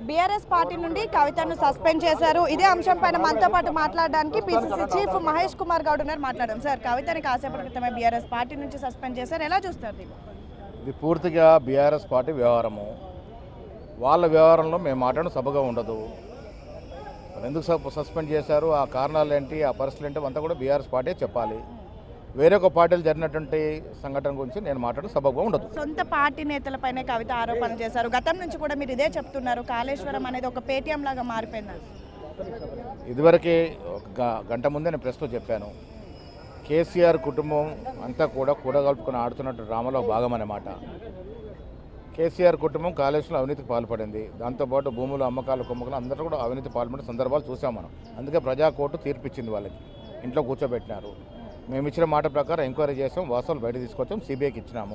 BRS party నుండి కవితను suspend చేశారు. ఇదే అంశం పైన మనతో పాటు మాట్లాడడానికి పిసిసి చీఫ్ మహేష్ కుమార్ గౌడ్ ఉన్నారు. మాట్లాడడం సార్, కవితని కాసేపటి క్రితమే బీఆర్ఎస్ పార్టీ నుంచి సస్పెండ్ చేశారు, ఎలా చూస్తారు? ఇది పూర్తిగా బీఆర్ఎస్ పార్టీ వ్యవహారము. వాళ్ళ వ్యవహారంలో మేము మాట్లాడడం సభగా ఉండదు. ఎందుకు సస్పెండ్ చేశారు, ఆ కారణాలు ఏంటి, ఆ పరిస్థితులు ఏంటి అంతా కూడా బీఆర్ఎస్ పార్టీ చెప్పాలి. వేరే ఒక పార్టీలు జరిగినటువంటి సంఘటన గురించి నేను మాట్లాడడం సబబుగా ఉండదు. సొంత పార్టీ నేతలపైన కవిత ఆరోపణలు చేశారు. గతం నుంచి కూడా మీరు ఇదే చెప్తున్నారు, కాళేశ్వరం అనేది ఒక పేటీఎం లాగా మారిపోయింది. ఇదివరకే ఒక గంట ముందే నేను ప్రెస్లో చెప్పాను, కేసీఆర్ కుటుంబం అంతా కూడా కూడగలుపుకొని ఆడుతున్నట్టు డ్రామాలో భాగం అన్నమాట. కేసీఆర్ కుటుంబం కాళేశ్వరం అవినీతికి పాల్పడింది. దాంతోపాటు భూములు అమ్మకాలు కుమ్మకాలు అందరూ కూడా అవినీతి పాల్పడిన సందర్భాలు చూసాం మనం. అందుకే ప్రజా కోర్టు తీర్పిచ్చింది, వాళ్ళకి ఇంట్లో కూర్చోబెట్టినారు. మేము ఇచ్చిన మాట ప్రకారం ఎంక్వైరీ చేసాం, వాస్తవాలు బయట తీసుకొచ్చాం, సిబిఐకి ఇచ్చినాము.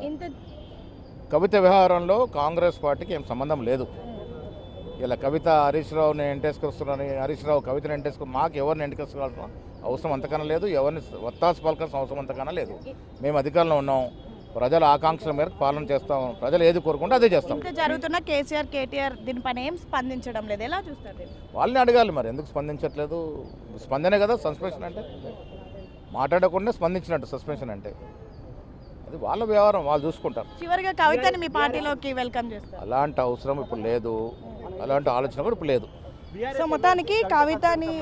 కవిత వ్యవహారంలో కాంగ్రెస్ పార్టీకి ఏం సంబంధం లేదు. ఇలా కవిత హరీష్ రావుని ఎంటేసుకొస్తున్నారని, హరీష్ రావు కవితను ఎంటేసుకుని మాకు ఎవరిని ఎంటేసుకోవాల్సిన అవసరం అంతకన్నా లేదు, ఎవరిని ఒత్తాసు పలకాల్సిన అవసరం అంతకన్నా లేదు. మేము అధికారంలో ఉన్నాం, ప్రజల ఆకాంక్షల మేరకు పాలన చేస్తాం, ప్రజలు ఏది కోరుకుంటే అదే చేస్తాం. జరుగుతున్న కేసీఆర్ కేటీఆర్ దీనిపైన ఏం స్పందించడం లేదు, ఎలా చూస్తారు? వాళ్ళని అడగాలి మరి, ఎందుకు స్పందించట్లేదు? స్పందనే కదా సస్పెన్షన్ అంటే, మాట్లాడకుండా స్పందించినట్టు సస్పెన్షన్ అంటే. అది వాళ్ళ వ్యవహారం, వాళ్ళు చూసుకుంటారు. చివరిగా కవితని మీ పార్టీలోకి వెల్కమ్ చేస్తారు? అలాంటి అవసరం ఇప్పుడు లేదు, అలాంటి ఆలోచన కూడా ఇప్పుడు లేదు. సో మొత్తానికి కవితని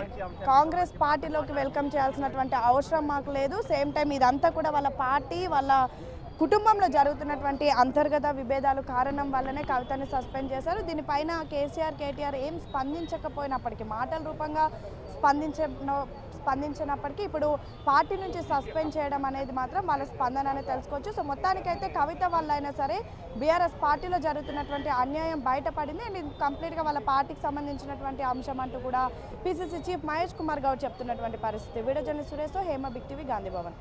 కాంగ్రెస్ పార్టీలోకి వెల్కమ్ చేయాల్సినటువంటి అవసరం మాకు లేదు. సేమ్ టైం ఇదంతా కూడా వాళ్ళ పార్టీ, వాళ్ళ కుటుంబంలో జరుగుతున్నటువంటి అంతర్గత విభేదాలు కారణం వల్లనే కవితని సస్పెండ్ చేశారు. దీనిపైన కేసీఆర్ కేటీఆర్ ఏం స్పందించకపోయినప్పటికీ, మాటల రూపంగా స్పందించినప్పటికీ ఇప్పుడు పార్టీ నుంచి సస్పెండ్ చేయడం అనేది మాత్రం వాళ్ళ స్పందన అనేది తెలుసుకోవచ్చు. సో మొత్తానికైతే కవిత వల్ల అయినా సరే బీఆర్ఎస్ పార్టీలో జరుగుతున్నటువంటి అన్యాయం బయటపడింది. అండ్ కంప్లీట్గా వాళ్ళ పార్టీకి సంబంధించినటువంటి అంశం అంటూ కూడా పిసిసి చీఫ్ మహేష్ కుమార్ గౌడ్ చెప్తున్నటువంటి పరిస్థితి. వీడియో జర్నలిస్ట్ సురేష్తో హేమ, బిగ్ టీవీ, గాంధీ భవన్.